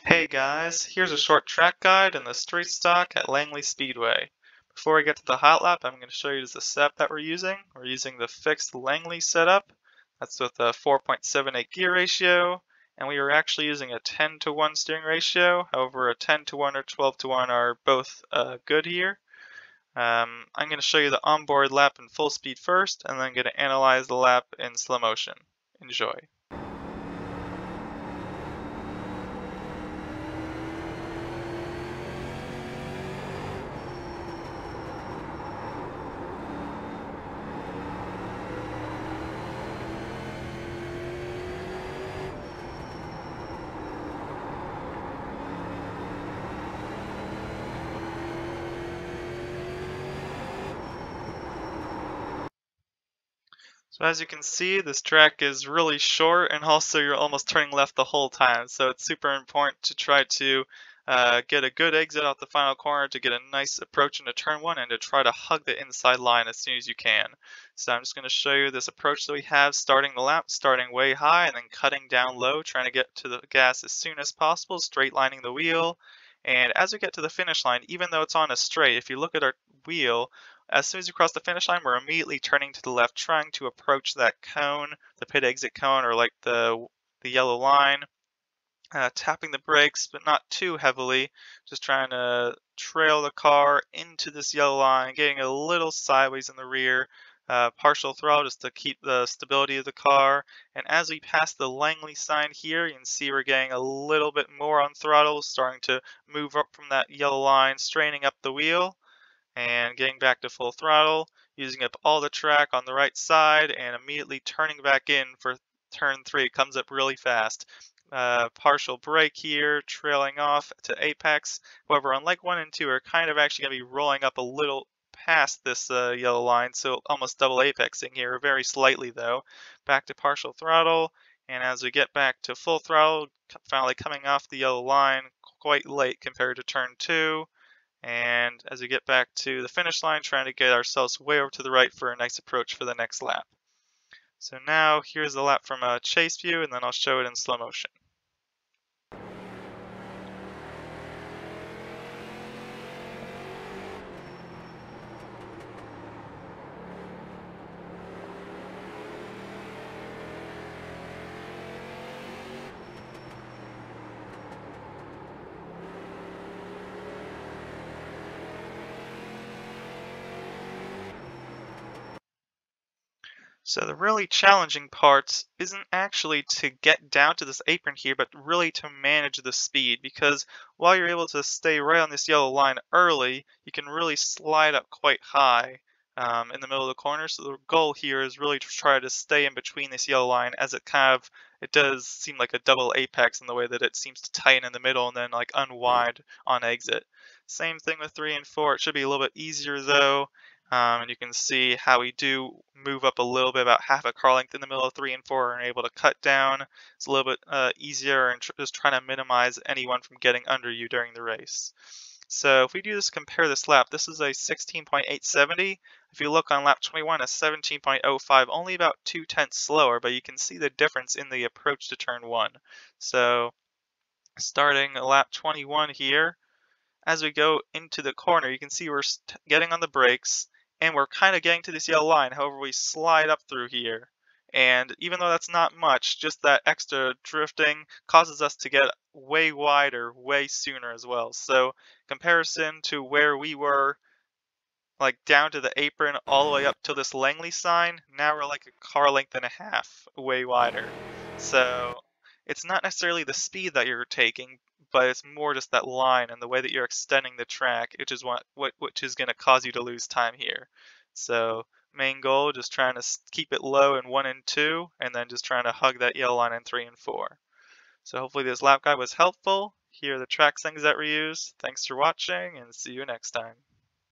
Hey guys, here's a short track guide in the street stock at Langley Speedway. Before we get to the hot lap, I'm going to show you the setup that we're using. We're using the fixed Langley setup. That's with a 4.78 gear ratio, and we are actually using a 10-to-1 steering ratio. However, a 10-to-1 or 12-to-1 are both good here. I'm going to show you the onboard lap in full speed first, and then I'm going to analyze the lap in slow motion. Enjoy. So as you can see, this track is really short, and also you're almost turning left the whole time. So it's super important to try to get a good exit out the final corner to get a nice approach into turn one and to try to hug the inside line as soon as you can. So I'm just going to show you this approach that we have starting the lap, starting way high and then cutting down low, trying to get to the gas as soon as possible, straight lining the wheel. And as we get to the finish line, even though it's on a straight, if you look at our wheel, as soon as you cross the finish line, we're immediately turning to the left, trying to approach that cone, the pit exit cone, or like the yellow line. Tapping the brakes, but not too heavily. Just trying to trail the car into this yellow line, getting a little sideways in the rear. Partial throttle just to keep the stability of the car. And as we pass the Langley sign here, you can see we're getting a little bit more on throttle, starting to move up from that yellow line, straining up the wheel and getting back to full throttle, using up all the track on the right side and immediately turning back in for turn 3. It comes up really fast. Partial brake here, trailing off to apex. However, unlike 1 and 2, we're kind of actually going to be rolling up a little past this yellow line, so almost double apexing here, very slightly though. Back to partial throttle, and as we get back to full throttle, finally coming off the yellow line, quite late compared to turn 2. And as we get back to the finish line, trying to get ourselves way over to the right for a nice approach for the next lap. So now here's the lap from a chase view, and then I'll show it in slow motion. So the really challenging part isn't actually to get down to this apron here, but really to manage the speed, because while you're able to stay right on this yellow line early, you can really slide up quite high in the middle of the corner. So the goal here is really to try to stay in between this yellow line, as it does seem like a double apex in the way that it seems to tighten in the middle and then like unwind on exit. Same thing with 3 and 4. It should be a little bit easier though. And you can see how we do move up a little bit, about half a car length in the middle of 3 and 4, and able to cut down. It's a little bit easier, and just trying to minimize anyone from getting under you during the race. So if we do this, compare this lap, this is a 16.870. If you look on lap 21, a 17.05, only about 0.2 slower, but you can see the difference in the approach to turn 1. So starting lap 21 here, as we go into the corner, you can see we're getting on the brakes, and we're kind of getting to this yellow line. However, we slide up through here. And even though that's not much, just that extra drifting causes us to get way wider way sooner as well. So comparison to where we were, like down to the apron all the way up to this Langley sign, now we're like a car length and a half way wider. So it's not necessarily the speed that you're taking, but it's more just that line and the way that you're extending the track, which is which is going to cause you to lose time here. So main goal, just trying to keep it low in 1 and 2, and then just trying to hug that yellow line in 3 and 4. So hopefully this lap guide was helpful. Here are the track things that we use. Thanks for watching, and see you next time.